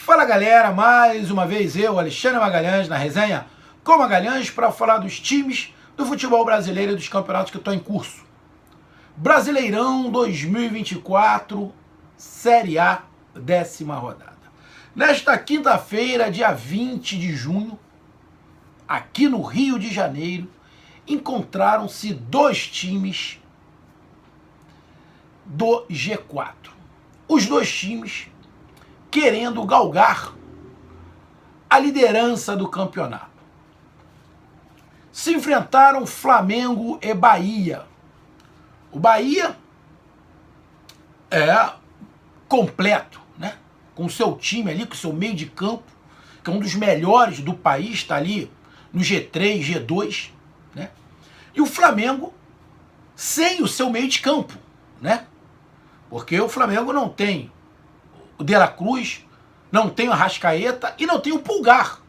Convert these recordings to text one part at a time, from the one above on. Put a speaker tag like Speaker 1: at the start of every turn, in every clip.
Speaker 1: Fala galera, mais uma vez eu, Alexandre Magalhães, na resenha com Magalhães para falar dos times do futebol brasileiro e dos campeonatos que estão em curso. Brasileirão 2024, Série A, 10ª rodada. Nesta quinta-feira, dia 20 de junho, aqui no Rio de Janeiro, encontraram-se dois times do G4. Os dois times querendo galgar a liderança do campeonato. Se enfrentaram Flamengo e Bahia. O Bahia é completo, né? Com seu time ali, com seu meio de campo, que é um dos melhores do país, está ali no G3, G2, né? E o Flamengo sem o seu meio de campo, né? Porque o Flamengo não tem o De La Cruz, não tem o Arrascaeta e não tem o Pulgar.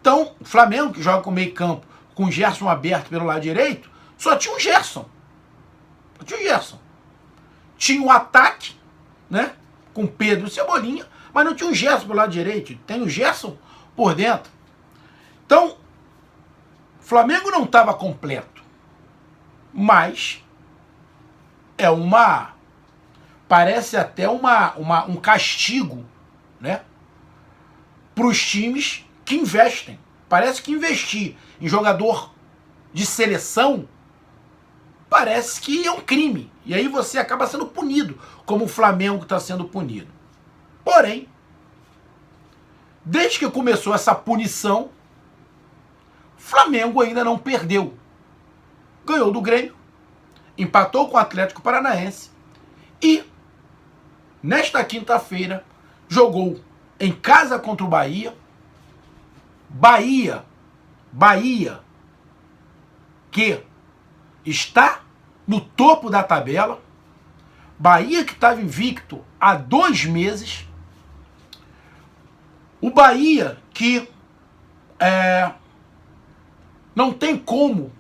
Speaker 1: Então, o Flamengo, que joga com meio campo, com o Gerson aberto pelo lado direito, só tinha o Gerson. Só tinha o Gerson. Tinha o ataque, né, com Pedro e Cebolinha, mas não tinha o Gerson pelo lado direito. Tem o Gerson por dentro. Então, o Flamengo não estava completo. Mas é uma... parece até um castigo, né, para os times que investem. Parece que investir em jogador de seleção parece que é um crime. E aí você acaba sendo punido, como o Flamengo está sendo punido. Porém, desde que começou essa punição, o Flamengo ainda não perdeu. Ganhou do Grêmio, empatou com o Atlético Paranaense e nesta quinta-feira jogou em casa contra o Bahia. Bahia, que está no topo da tabela. Bahia que estava invicto há 2 meses. O Bahia que não tem como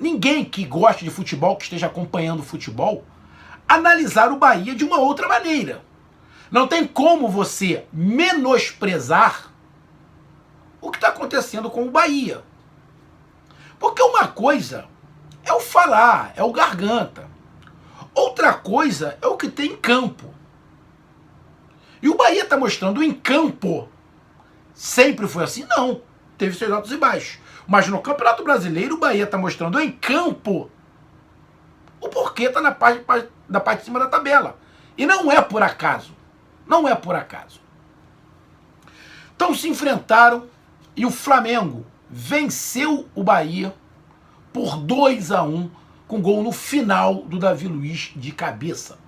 Speaker 1: ninguém que goste de futebol, que esteja acompanhando o futebol, analisar o Bahia de uma outra maneira. Não tem como você menosprezar o que está acontecendo com o Bahia. Porque uma coisa é o falar, é o garganta. Outra coisa é o que tem em campo. E o Bahia está mostrando em campo. Sempre foi assim? Não. Teve seus altos e baixos. Mas no Campeonato Brasileiro, o Bahia está mostrando em campo o porquê está na parte de cima da tabela. E não é por acaso. Não é por acaso. Então se enfrentaram e o Flamengo venceu o Bahia por 2-1, com gol no final do Davi Luiz de cabeça.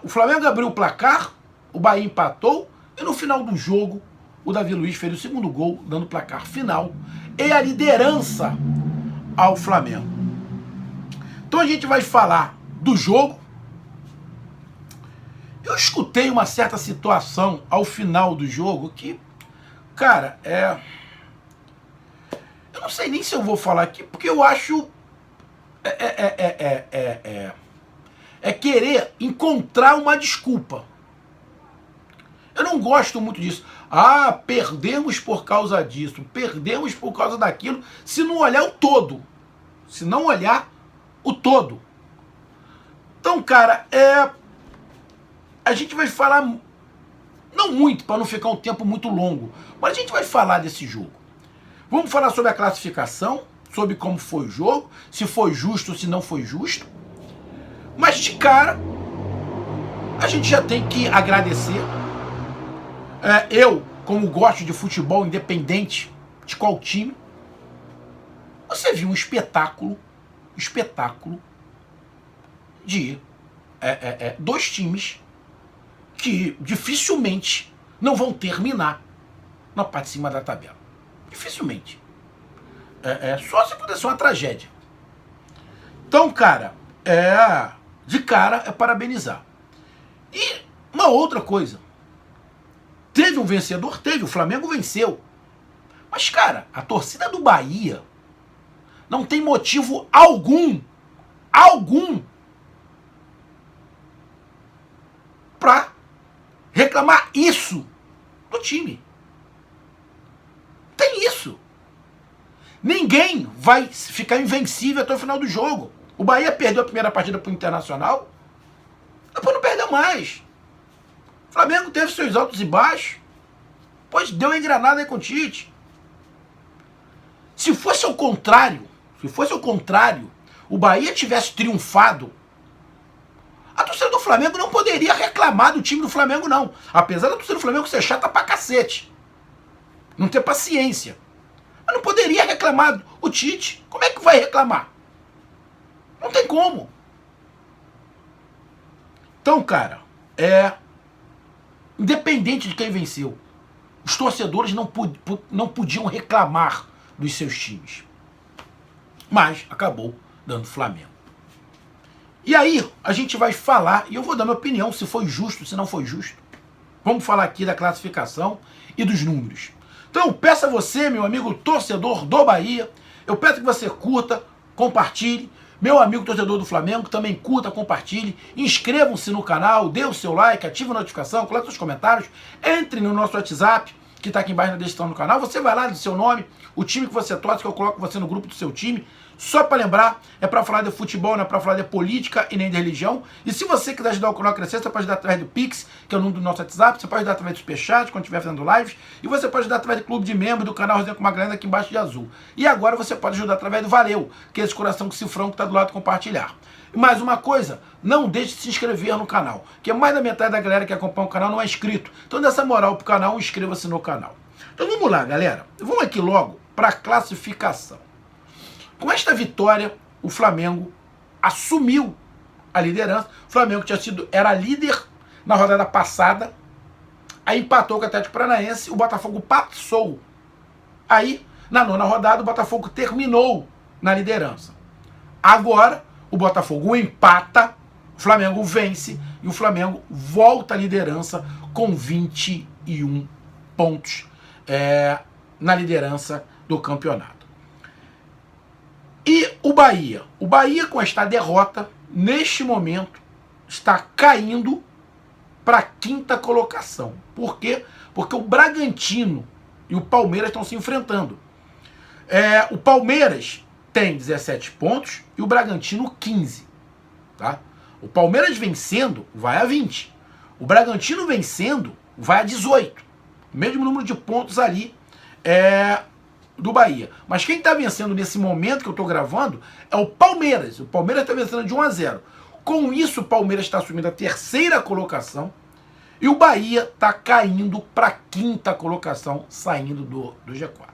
Speaker 1: O Flamengo abriu o placar, o Bahia empatou e no final do jogo o Davi Luiz fez o segundo gol, dando o placar final e a liderança ao Flamengo. Então a gente vai falar do jogo. Eu escutei uma certa situação ao final do jogo que, cara, eu não sei nem se eu vou falar aqui, porque eu acho querer encontrar uma desculpa. Eu não gosto muito disso. Ah, perdemos por causa disso, perdemos por causa daquilo, se não olhar o todo. Se não olhar o todo. Então, cara, a gente vai falar, não muito, para não ficar um tempo muito longo, mas a gente vai falar desse jogo. Vamos falar sobre a classificação, sobre como foi o jogo, se foi justo ou se não foi justo. Mas de cara, a gente já tem que agradecer. Eu, como gosto de futebol independente de qual time, você viu um espetáculo de dois times que dificilmente não vão terminar na parte de cima da tabela. Dificilmente. Só se puder ser uma tragédia. Então, cara, de cara é parabenizar. E uma outra coisa. Teve um vencedor? Teve. O Flamengo venceu. Mas, cara, a torcida do Bahia não tem motivo algum pra reclamar isso do time. Tem isso. Ninguém vai ficar invencível até o final do jogo. O Bahia perdeu a primeira partida para o Internacional, depois não perdeu mais. O Flamengo teve seus altos e baixos, pois deu uma engranada aí com o Tite. Se fosse ao contrário, o Bahia tivesse triunfado, a torcida do Flamengo não poderia reclamar do time do Flamengo, não. Apesar da torcida do Flamengo ser chata pra cacete, não ter paciência. Mas não poderia reclamar o Tite. Como é que vai reclamar? Não tem como. Então, cara, independente de quem venceu, os torcedores não podiam reclamar dos seus times. Mas acabou dando Flamengo. E aí, a gente vai falar, e eu vou dar minha opinião, se foi justo, se não foi justo. Vamos falar aqui da classificação e dos números. Então, eu peço a você, meu amigo torcedor do Bahia, eu peço que você curta, compartilhe. Meu amigo torcedor do Flamengo, também curta, compartilhe. Inscrevam-se no canal, dê o seu like, ative a notificação, coloque seus comentários. Entre no nosso WhatsApp, que está aqui embaixo na descrição do canal. Você vai lá do seu nome, o time que você torce, que eu coloco você no grupo do seu time. Só para lembrar, é para falar de futebol, não é para falar de política e nem de religião. E se você quiser ajudar o canal a crescer, você pode ajudar através do Pix, que é o número do nosso WhatsApp. Você pode ajudar através do Superchat, quando estiver fazendo lives. E você pode ajudar através do clube de membro do canal Resenha com Magalhães, aqui embaixo de azul. E agora você pode ajudar através do Valeu, que é esse coração com cifrão que está do lado de compartilhar. E mais uma coisa, não deixe de se inscrever no canal, que mais da metade da galera que acompanha o canal não é inscrito. Então, dessa moral pro canal, inscreva-se no canal. Então vamos lá, galera. Vamos aqui logo para a classificação. Com esta vitória, o Flamengo assumiu a liderança. O Flamengo era líder na rodada passada, aí empatou com o Atlético Paranaense, o Botafogo passou. Aí, na nona rodada, o Botafogo terminou na liderança. Agora, o Botafogo empata, o Flamengo vence e o Flamengo volta à liderança com 21 pontos na liderança do campeonato. E o Bahia com esta derrota, neste momento, está caindo para a quinta colocação. Por quê? Porque o Bragantino e o Palmeiras estão se enfrentando. O Palmeiras tem 17 pontos e o Bragantino 15. Tá? O Palmeiras vencendo vai a 20. O Bragantino vencendo vai a 18. O mesmo número de pontos ali do Bahia. Mas quem está vencendo nesse momento que eu estou gravando é o Palmeiras. O Palmeiras está vencendo de 1-0. Com isso, o Palmeiras está assumindo a terceira colocação e o Bahia está caindo para a quinta colocação, saindo do G4.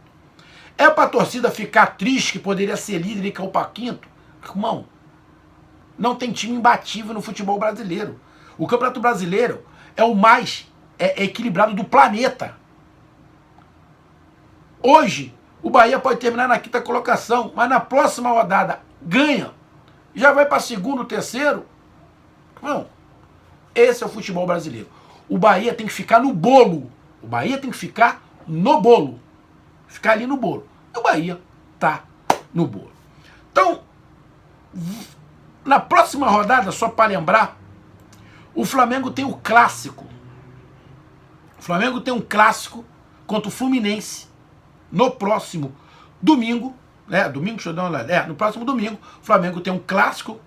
Speaker 1: É para a torcida ficar triste que poderia ser líder e cair para quinto? Irmão, não tem time imbatível no futebol brasileiro. O Campeonato Brasileiro é o mais equilibrado do planeta. Hoje, o Bahia pode terminar na quinta colocação, mas na próxima rodada ganha. Já vai para segundo, terceiro. Não. Esse é o futebol brasileiro. O Bahia tem que ficar no bolo. O Bahia tem que ficar no bolo. Ficar ali no bolo. E o Bahia tá no bolo. Então, na próxima rodada, só para lembrar, o Flamengo tem o clássico. O Flamengo tem um clássico contra o Fluminense no próximo domingo. No próximo domingo, o Flamengo tem um clássico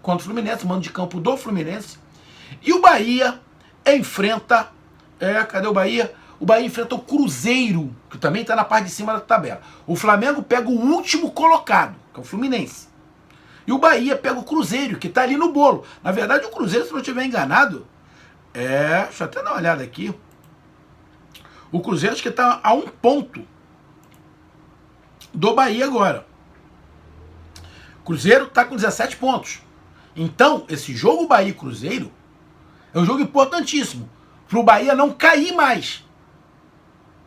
Speaker 1: contra o Fluminense, mando de campo do Fluminense. E o Bahia enfrenta... cadê o Bahia? O Bahia enfrenta o Cruzeiro, que também está na parte de cima da tabela. O Flamengo pega o último colocado, que é o Fluminense. E o Bahia pega o Cruzeiro, que está ali no bolo. Na verdade, o Cruzeiro, se não estiver enganado, deixa eu até dar uma olhada aqui. O Cruzeiro acho que está a 1 ponto do Bahia agora. O Cruzeiro está com 17 pontos. Então, esse jogo Bahia e Cruzeiro é um jogo importantíssimo para o Bahia não cair mais.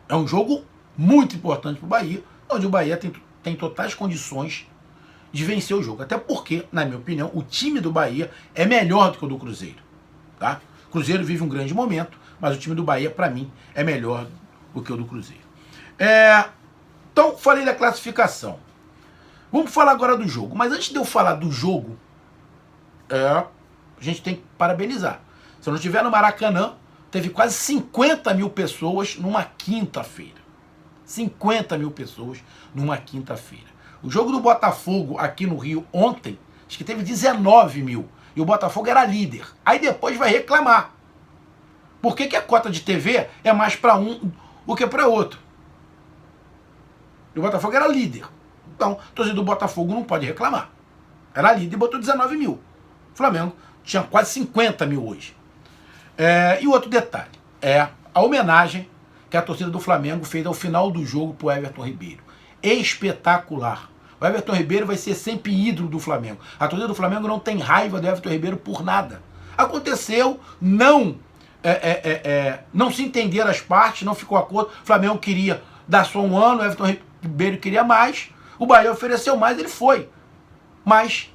Speaker 1: É um jogo muito importante para o Bahia, onde o Bahia tem totais condições de vencer o jogo. Até porque, na minha opinião, o time do Bahia é melhor do que o do Cruzeiro. Tá? O Cruzeiro vive um grande momento, mas o time do Bahia, para mim, é melhor do que o do Cruzeiro. Então, falei da classificação. Vamos falar agora do jogo. Mas antes de eu falar do jogo, a gente tem que parabenizar. Se eu não estiver no Maracanã, teve quase 50 mil pessoas numa quinta-feira. 50 mil pessoas numa quinta-feira. O jogo do Botafogo aqui no Rio ontem, acho que teve 19 mil. E o Botafogo era líder. Aí depois vai reclamar. Por que a cota de TV é mais para um do que para outro? E o Botafogo era líder. Então, o torcedor do Botafogo não pode reclamar. Era líder e botou 19 mil. O Flamengo tinha quase 50 mil hoje. E outro detalhe, a homenagem que a torcida do Flamengo fez ao final do jogo pro Everton Ribeiro. Espetacular. O Everton Ribeiro vai ser sempre ídolo do Flamengo. A torcida do Flamengo não tem raiva do Everton Ribeiro por nada. Aconteceu, não se entenderam as partes, não ficou acordo. O Flamengo queria dar só um ano, o Everton Ribeiro queria mais. O Bahia ofereceu mais, ele foi. Mas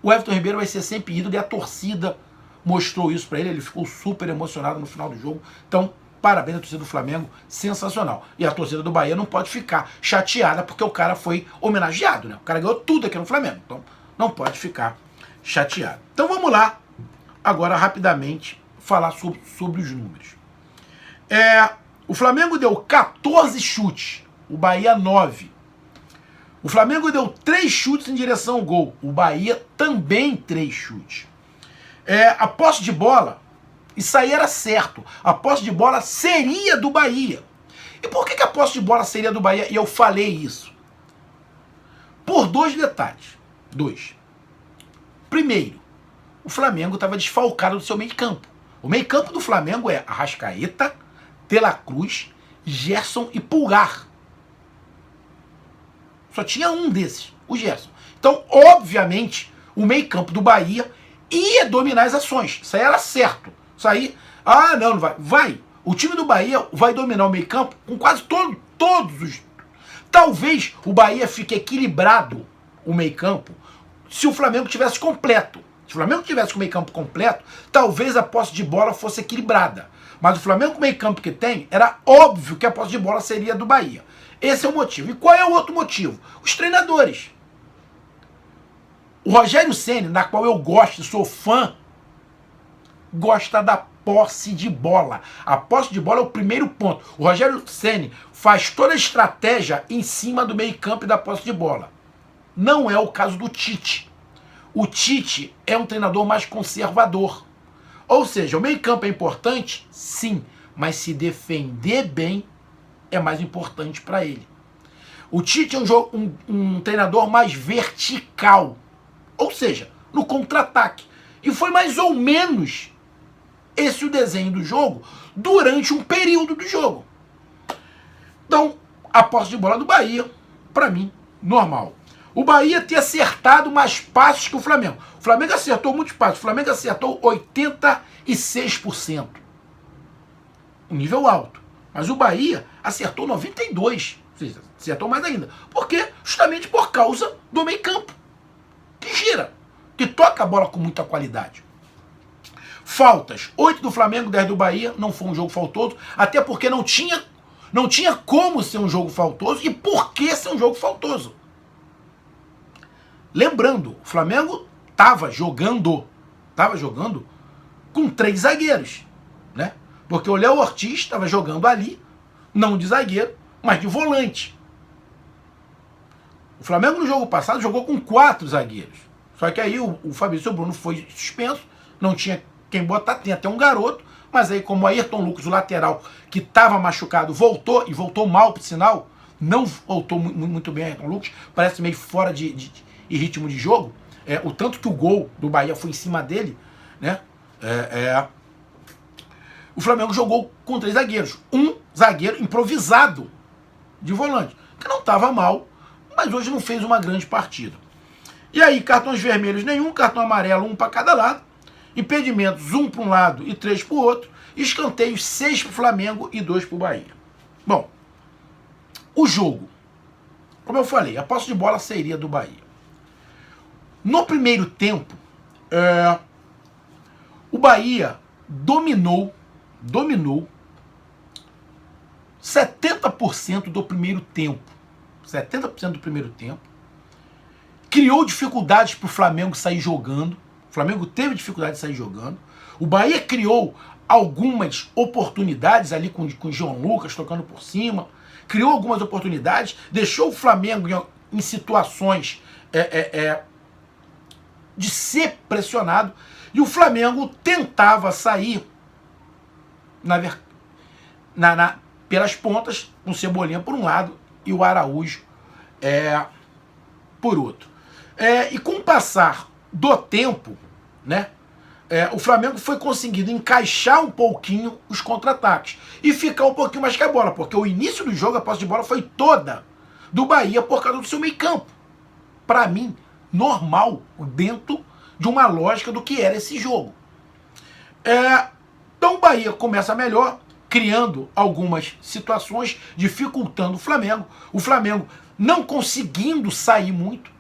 Speaker 1: o Everton Ribeiro vai ser sempre ídolo e a torcida mostrou isso pra ele. Ele ficou super emocionado no final do jogo. Então, parabéns à torcida do Flamengo, sensacional. E a torcida do Bahia não pode ficar chateada porque o cara foi homenageado, né? O cara ganhou tudo aqui no Flamengo, então não pode ficar chateado. Então vamos lá, agora rapidamente, falar sobre os números. O Flamengo deu 14 chutes, o Bahia 9. O Flamengo deu 3 chutes em direção ao gol, o Bahia também 3 chutes. A posse de bola, isso aí era certo. A posse de bola seria do Bahia. E por que a posse de bola seria do Bahia? E eu falei isso. Por 2 detalhes. 2. Primeiro, o Flamengo estava desfalcado do seu meio campo. O meio campo do Flamengo é Arrascaeta, De La Cruz, Gerson e Pulgar. Só tinha um desses, o Gerson. Então, obviamente, o meio campo do Bahia ia dominar as ações. Isso aí era certo. Isso aí, não vai. Vai. O time do Bahia vai dominar o meio campo com quase todos os... Talvez o Bahia fique equilibrado, o meio campo, se o Flamengo tivesse completo. Se o Flamengo tivesse com o meio campo completo, talvez a posse de bola fosse equilibrada. Mas o Flamengo com o meio campo que tem, era óbvio que a posse de bola seria do Bahia. Esse é o motivo. E qual é o outro motivo? Os treinadores. O Rogério Ceni, na qual eu gosto, sou fã, gosta da posse de bola. A posse de bola é o primeiro ponto. O Rogério Ceni faz toda a estratégia em cima do meio-campo e da posse de bola. Não é o caso do Tite. O Tite é um treinador mais conservador. Ou seja, o meio-campo é importante? Sim. Mas se defender bem é mais importante para ele. O Tite é um treinador mais vertical. Ou seja, no contra-ataque. E foi mais ou menos esse o desenho do jogo durante um período do jogo. Então, a posse de bola do Bahia, para mim, normal. O Bahia ter acertado mais passos que o Flamengo. O Flamengo acertou muitos passos. O Flamengo acertou 86%. Um nível alto. Mas o Bahia acertou 92%. Ou seja, acertou mais ainda. Por quê? Justamente por causa do meio campo. Que gira. Que toca a bola com muita qualidade. Faltas. 8 do Flamengo, 10 do Bahia. Não foi um jogo faltoso. Até porque não tinha como ser um jogo faltoso. E por que ser um jogo faltoso? Lembrando, o Flamengo estava jogando com 3 zagueiros, né? Porque o Léo Ortiz estava jogando ali, não de zagueiro, mas de volante. O Flamengo no jogo passado jogou com 4 zagueiros. Só que aí o Fabrício Bruno foi suspenso, não tinha quem botar, tem até um garoto, mas aí como o Ayrton Lucas, o lateral, que estava machucado, voltou, e voltou mal, por sinal, não voltou muito bem Ayrton Lucas, parece meio fora de ritmo de jogo, o tanto que o gol do Bahia foi em cima dele, né? O Flamengo jogou com 3 zagueiros. Um zagueiro improvisado de volante, que não estava mal, mas hoje não fez uma grande partida. E aí, cartões vermelhos nenhum, cartão amarelo 1 para cada lado, impedimentos 1 para um lado e 3 para o outro, escanteios 6 para o Flamengo e 2 para o Bahia. Bom, o jogo, como eu falei, a posse de bola seria do Bahia. No primeiro tempo, o Bahia dominou 70% do primeiro tempo. 70% do primeiro tempo. Criou dificuldades para o Flamengo sair jogando. O Flamengo teve dificuldade de sair jogando. O Bahia criou algumas oportunidades ali com o João Lucas tocando por cima. Criou algumas oportunidades, deixou o Flamengo em situações de ser pressionado. E o Flamengo tentava sair pelas pontas, com o Cebolinha por um lado e o Araújo por outro. E com o passar do tempo, né, o Flamengo foi conseguindo encaixar um pouquinho os contra-ataques e ficar um pouquinho mais com a bola, porque o início do jogo, a posse de bola foi toda do Bahia por causa do seu meio campo. Para mim, normal, dentro de uma lógica do que era esse jogo. Então o Bahia começa melhor, criando algumas situações, dificultando o Flamengo não conseguindo sair muito.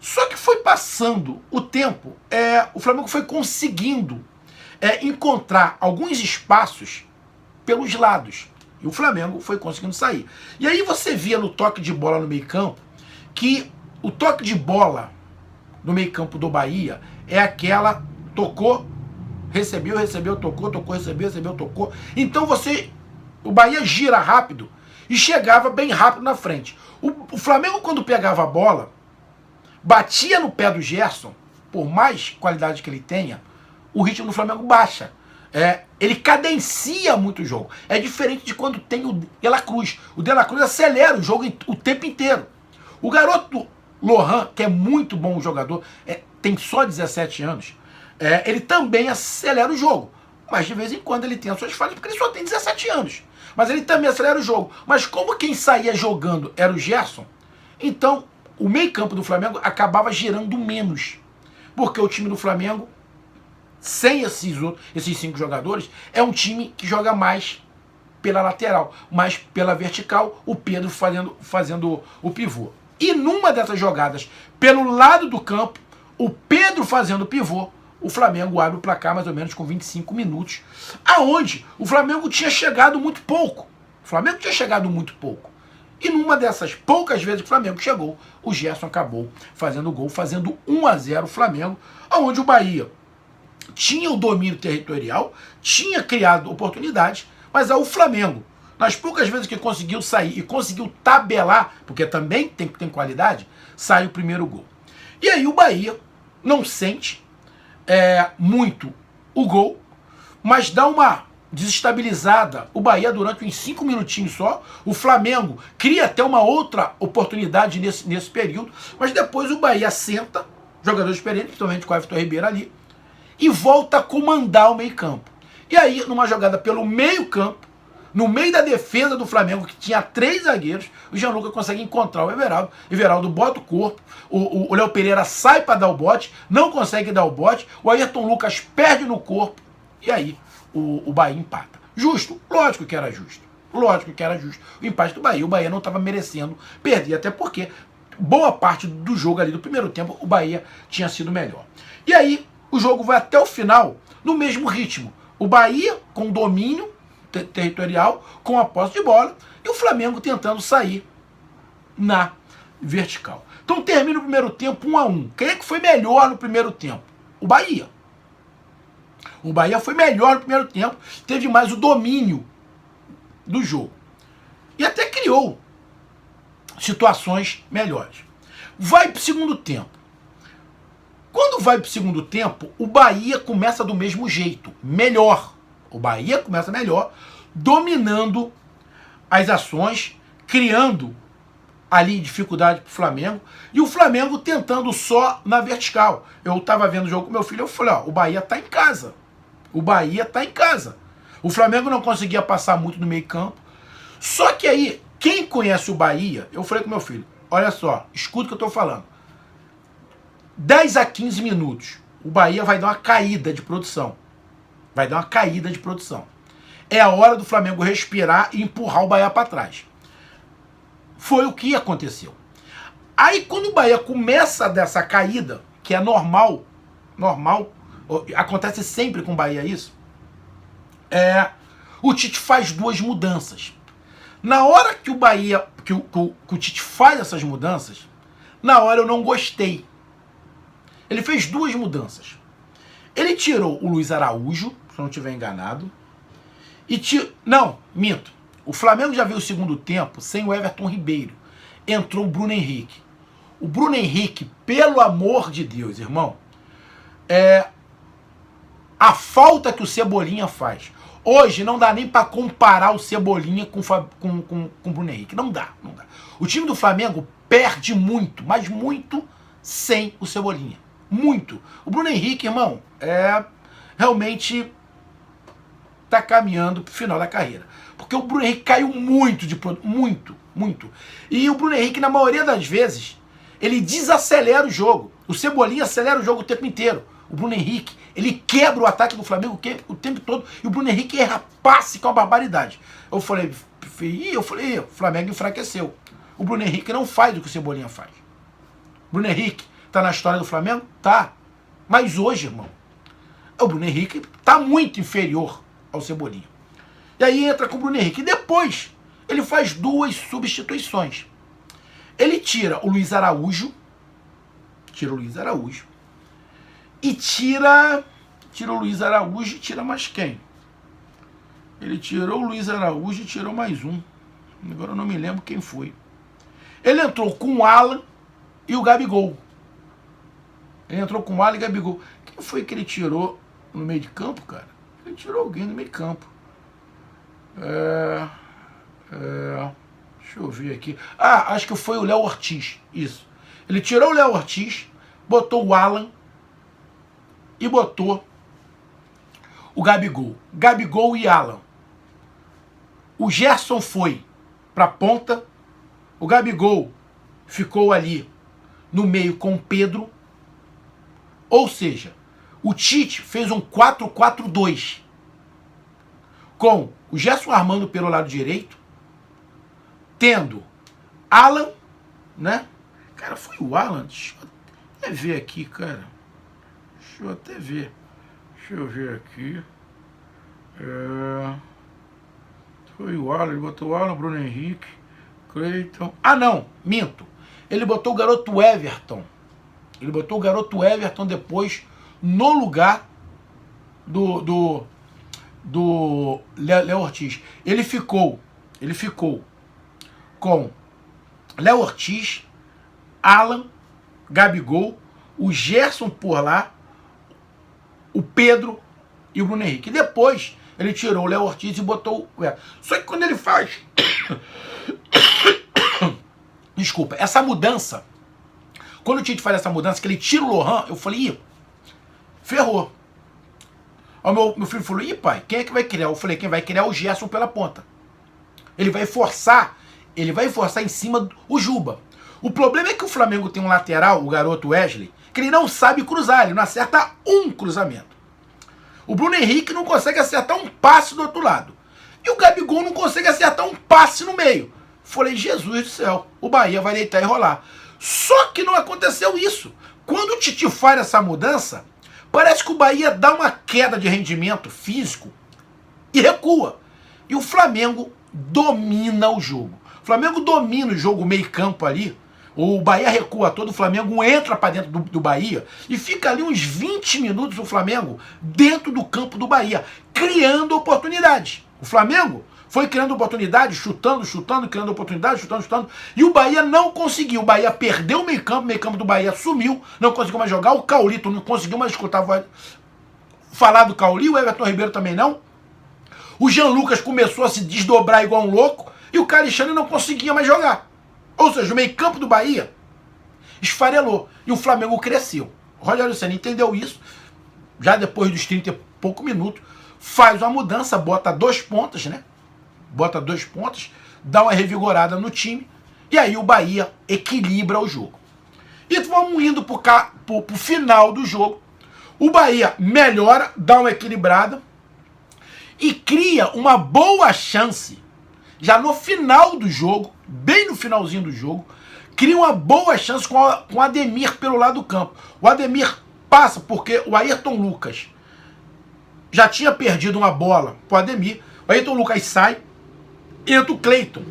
Speaker 1: Só que foi passando o tempo, o Flamengo foi conseguindo encontrar alguns espaços pelos lados. E o Flamengo foi conseguindo sair. E aí você via no toque de bola no meio campo que o toque de bola no meio campo do Bahia é aquela, tocou, recebeu, tocou, recebeu, tocou. Então o Bahia gira rápido e chegava bem rápido na frente. O Flamengo, quando pegava a bola, batia no pé do Gerson, por mais qualidade que ele tenha, o ritmo do Flamengo baixa. Ele cadencia muito o jogo. É diferente de quando tem o De La Cruz. O De La Cruz acelera o jogo o tempo inteiro. O garoto Lohan, que é muito bom jogador, tem só 17 anos, ele também acelera o jogo. Mas de vez em quando ele tem as suas falhas, porque ele só tem 17 anos. Mas ele também acelera o jogo. Mas como quem saía jogando era o Gerson, então o meio campo do Flamengo acabava girando menos. Porque o time do Flamengo, sem esses 5 jogadores, é um time que joga mais pela lateral, mais pela vertical, o Pedro fazendo o pivô. E numa dessas jogadas, pelo lado do campo, o Pedro fazendo o pivô, o Flamengo abre o placar mais ou menos com 25 minutos, aonde o Flamengo tinha chegado muito pouco. E numa dessas poucas vezes que o Flamengo chegou, o Gerson acabou fazendo o gol, fazendo 1-0 o Flamengo, aonde o Bahia tinha o domínio territorial, tinha criado oportunidades, mas o Flamengo, nas poucas vezes que conseguiu sair e conseguiu tabelar, porque também tem qualidade, sai o primeiro gol. E aí o Bahia não sente muito o gol, mas dá uma desestabilizada. O Bahia durante uns 5 minutinhos só. O Flamengo cria até uma outra oportunidade nesse período, mas depois o Bahia senta, jogador experiente, principalmente com o Everton Ribeiro ali, e volta a comandar o meio campo. E aí, numa jogada pelo meio campo, no meio da defesa do Flamengo, que tinha 3 zagueiros, o Jean Lucas consegue encontrar o Everaldo. O Everaldo bota o corpo, o Léo Pereira sai para dar o bote, não consegue dar o bote, o Ayrton Lucas perde no corpo, e aí o Bahia empata. Justo? Lógico que era justo. O empate do Bahia. O Bahia não estava merecendo perder, até porque boa parte do jogo ali do primeiro tempo, o Bahia tinha sido melhor. E aí, o jogo vai até o final no mesmo ritmo. O Bahia com domínio territorial, com a posse de bola, e o Flamengo tentando sair na vertical. Então termina o primeiro tempo 1-1. Quem é que foi melhor no primeiro tempo? O Bahia. O Bahia foi melhor no primeiro tempo, teve mais o domínio do jogo. E até criou situações melhores. Vai para o segundo tempo. Quando vai para o segundo tempo, o Bahia começa do mesmo jeito, melhor. O Bahia começa melhor, dominando as ações, criando ali dificuldade para o Flamengo, e o Flamengo tentando só na vertical. Eu estava vendo o jogo com meu filho, eu falei, o Bahia está em casa. O Flamengo não conseguia passar muito no meio campo. Só que aí, quem conhece o Bahia, eu falei com meu filho, olha só, escuta o que eu estou falando. 10 a 15 minutos, o Bahia vai dar uma caída de produção. É a hora do Flamengo respirar e empurrar o Bahia para trás. Foi o que aconteceu. Aí quando o Bahia começa dessa caída, que é normal, acontece sempre com o Bahia isso, o Tite faz 2 mudanças. Na hora que o Bahia, que o Tite faz essas mudanças, na hora eu não gostei. Ele fez 2 mudanças. Ele tirou o Luiz Araújo, se eu não estiver enganado. Não, minto. O Flamengo já veio o segundo tempo sem o Everton Ribeiro. Entrou o Bruno Henrique. O Bruno Henrique, pelo amor de Deus, irmão, a falta que o Cebolinha faz. Hoje não dá nem para comparar o Cebolinha com o Bruno Henrique. Não dá. O time do Flamengo perde muito, mas muito sem o Cebolinha. Muito. O Bruno Henrique, irmão, realmente tá caminhando pro final da carreira. Porque o Bruno Henrique caiu muito de produto. Muito. E o Bruno Henrique, na maioria das vezes, ele desacelera o jogo. O Cebolinha acelera o jogo o tempo inteiro. O Bruno Henrique, ele quebra o ataque do Flamengo o tempo todo. E o Bruno Henrique erra passe com a barbaridade. Eu falei, o Flamengo enfraqueceu. O Bruno Henrique não faz o que o Cebolinha faz. O Bruno Henrique tá na história do Flamengo? Tá. Mas hoje, irmão, o Bruno Henrique tá muito inferior ao Cebolinha. E aí entra com o Bruno Henrique. E depois, ele faz 2 substituições. Ele tira o Luiz Araújo. E tira o Luiz Araújo e tira mais quem? Ele tirou o Luiz Araújo e tirou mais um. Agora eu não me lembro quem foi. Ele entrou com o Alan e o Gabigol. Quem foi que ele tirou no meio de campo, cara? Ele tirou alguém no meio de campo. Deixa eu ver aqui. Acho que foi o Léo Ortiz. Isso. Ele tirou o Léo Ortiz, botou o Alan e botou o Gabigol. Gabigol e Alan. O Gerson foi pra ponta. O Gabigol ficou ali no meio com o Pedro. Ou seja, o Tite fez um 4-4-2. Com o Gerson Armando pelo lado direito, tendo Alan, né? Cara, foi o Alan? Deixa eu até ver aqui, cara. Deixa eu ver aqui. Foi o Alan, ele botou o Alan, Bruno Henrique, Cleiton. Não, minto. Ele botou o garoto Everton. Depois no lugar do Léo Ortiz. Ele ficou com Léo Ortiz, Alan, Gabigol, o Gerson por lá, o Pedro e o Bruno Henrique. E depois ele tirou o Léo Ortiz e botou o Everton. Só que quando ele faz desculpa, essa mudança, quando o Tite faz essa mudança, que ele tira o Lohan, eu falei, ferrou. Aí meu filho falou, pai, quem é que vai criar? Eu falei, quem vai criar é o Gerson pela ponta. Ele vai forçar em cima o Juba. O problema é que o Flamengo tem um lateral, o garoto Wesley, que ele não sabe cruzar, ele não acerta um cruzamento. O Bruno Henrique não consegue acertar um passe do outro lado. E o Gabigol não consegue acertar um passe no meio. Falei, Jesus do céu, o Bahia vai deitar e rolar. Só que não aconteceu isso. Quando o Tite faz essa mudança, parece que o Bahia dá uma queda de rendimento físico e recua. E o Flamengo domina o jogo. O Flamengo domina o jogo meio campo ali. O Bahia recua todo, o Flamengo entra para dentro do Bahia e fica ali uns 20 minutos o Flamengo dentro do campo do Bahia, criando oportunidades. O Flamengo foi criando oportunidades, chutando, criando oportunidades, chutando. E o Bahia não conseguiu. O Bahia perdeu o meio campo do Bahia sumiu, não conseguiu mais jogar. O Caulito não conseguiu mais escutar falar do Cauli, o Everton Ribeiro também não. O Jean Lucas começou a se desdobrar igual um louco e o Alexandre não conseguia mais jogar. Ou seja, o meio campo do Bahia esfarelou e o Flamengo cresceu. O Rogério Ceni entendeu isso, já depois dos 30 e pouco minutos, faz uma mudança, bota 2 pontas, né? Dá uma revigorada no time e aí o Bahia equilibra o jogo. E vamos indo pro final do jogo. O Bahia melhora, dá uma equilibrada e cria uma boa chance já no final do jogo, bem no finalzinho do jogo, cria uma boa chance com o Ademir pelo lado do campo. O Ademir passa porque o Ayrton Lucas já tinha perdido uma bola pro Ademir. O Ayrton Lucas sai, entra o Cleiton,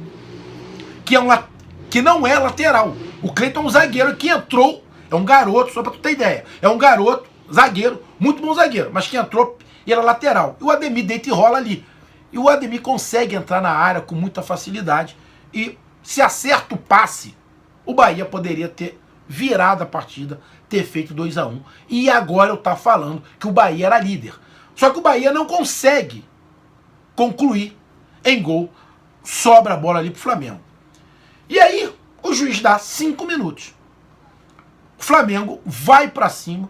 Speaker 1: que não é lateral. O Cleiton é um zagueiro que entrou, é um garoto, só pra tu ter ideia. É um garoto, zagueiro, Muito bom zagueiro, mas quem entrou era lateral. E o Ademir deita e rola ali. E o Ademir consegue entrar na área com muita facilidade. E se acerta o passe, o Bahia poderia ter virado a partida, ter feito 2-1. E agora eu tava falando que o Bahia era líder. Só que o Bahia não consegue concluir em gol. Sobra a bola ali pro Flamengo. E aí o juiz dá 5 minutos. O Flamengo vai para cima.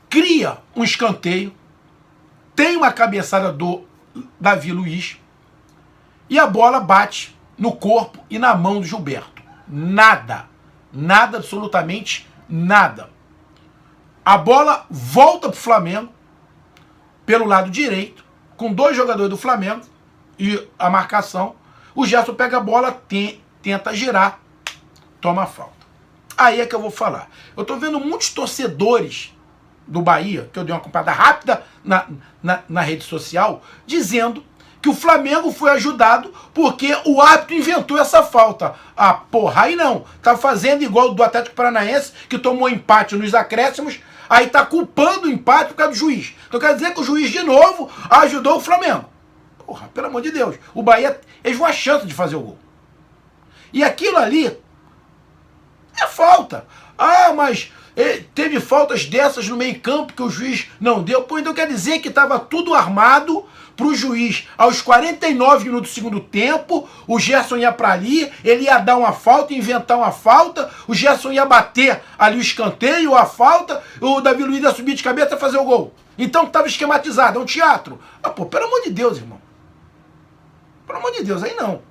Speaker 1: Cria um escanteio. Tem uma cabeçada do Davi Luiz. E a bola bate no corpo e na mão do Gilberto. Nada. Nada, absolutamente nada. A bola volta pro Flamengo pelo lado direito, com 2 jogadores do Flamengo e a marcação. O Gerson pega a bola, tenta girar, toma a falta. Aí é que eu vou falar. Eu tô vendo muitos torcedores do Bahia, que eu dei uma acompanhada rápida na rede social, dizendo que o Flamengo foi ajudado porque o árbitro inventou essa falta. Ah, porra, aí não. Tá fazendo igual do Atlético Paranaense, que tomou empate nos acréscimos, aí tá culpando o empate por causa do juiz. Então quer dizer que o juiz, de novo, ajudou o Flamengo. Porra, pelo amor de Deus. O Bahia, eles vão a chance de fazer o gol. E aquilo ali é falta. Ah, mas teve faltas dessas no meio campo que o juiz não deu. Pô, então quer dizer que estava tudo armado pro juiz. Aos 49 minutos do segundo tempo, o Gerson ia para ali, ele ia dar uma falta, inventar uma falta, o Gerson ia bater ali o escanteio, a falta, o Davi Luiz ia subir de cabeça e fazer o gol. Então estava esquematizado, é um teatro. Ah, pô, pelo amor de Deus, irmão. Pelo amor de Deus, aí não.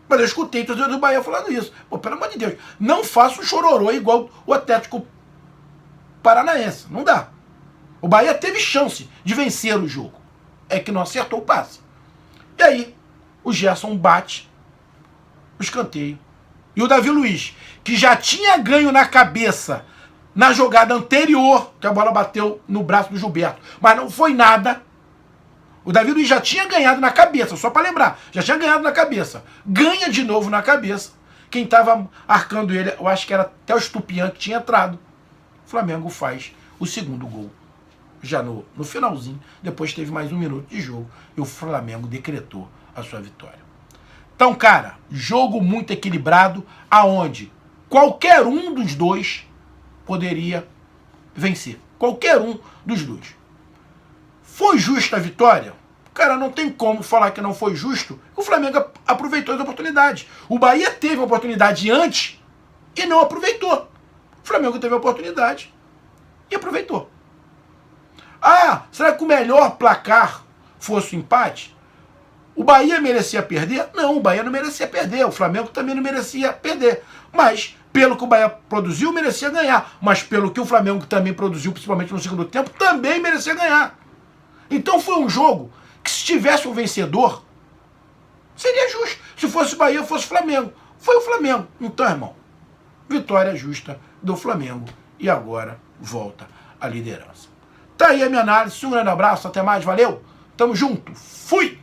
Speaker 1: Mas eu escutei o torcedor do Bahia falando isso. Pô, pelo amor de Deus, não faça um chororô igual o Atlético Paranaense. Não dá. O Bahia teve chance de vencer o jogo. É que não acertou o passe. E aí, o Gerson bate o escanteio. E o Davi Luiz, que já tinha ganho na cabeça na jogada anterior, que a bola bateu no braço do Gilberto, mas não foi nada. O Davi Luiz já tinha ganhado na cabeça, só para lembrar, já tinha ganhado na cabeça. Ganha de novo na cabeça. Quem estava arcando ele, eu acho que era até o Estupian que tinha entrado. O Flamengo faz o segundo gol. Já no finalzinho, depois teve mais 1 minuto de jogo e o Flamengo decretou a sua vitória. Então, cara, jogo muito equilibrado, aonde qualquer um dos dois poderia vencer. Qualquer um dos dois. Foi justa a vitória? Cara, não tem como falar que não foi justo. O Flamengo aproveitou as oportunidades. O Bahia teve a oportunidade antes e não aproveitou. O Flamengo teve a oportunidade e aproveitou. Ah, será que o melhor placar fosse o empate? O Bahia merecia perder? Não, o Bahia não merecia perder. O Flamengo também não merecia perder. Mas, pelo que o Bahia produziu, merecia ganhar. Mas pelo que o Flamengo também produziu, principalmente no segundo tempo, também merecia ganhar. Então foi um jogo que, se tivesse um vencedor, seria justo. Se fosse o Bahia, fosse o Flamengo. Foi o Flamengo. Então, irmão, vitória justa do Flamengo. E agora volta à liderança. Tá aí a minha análise. Um grande abraço. Até mais. Valeu. Tamo junto. Fui!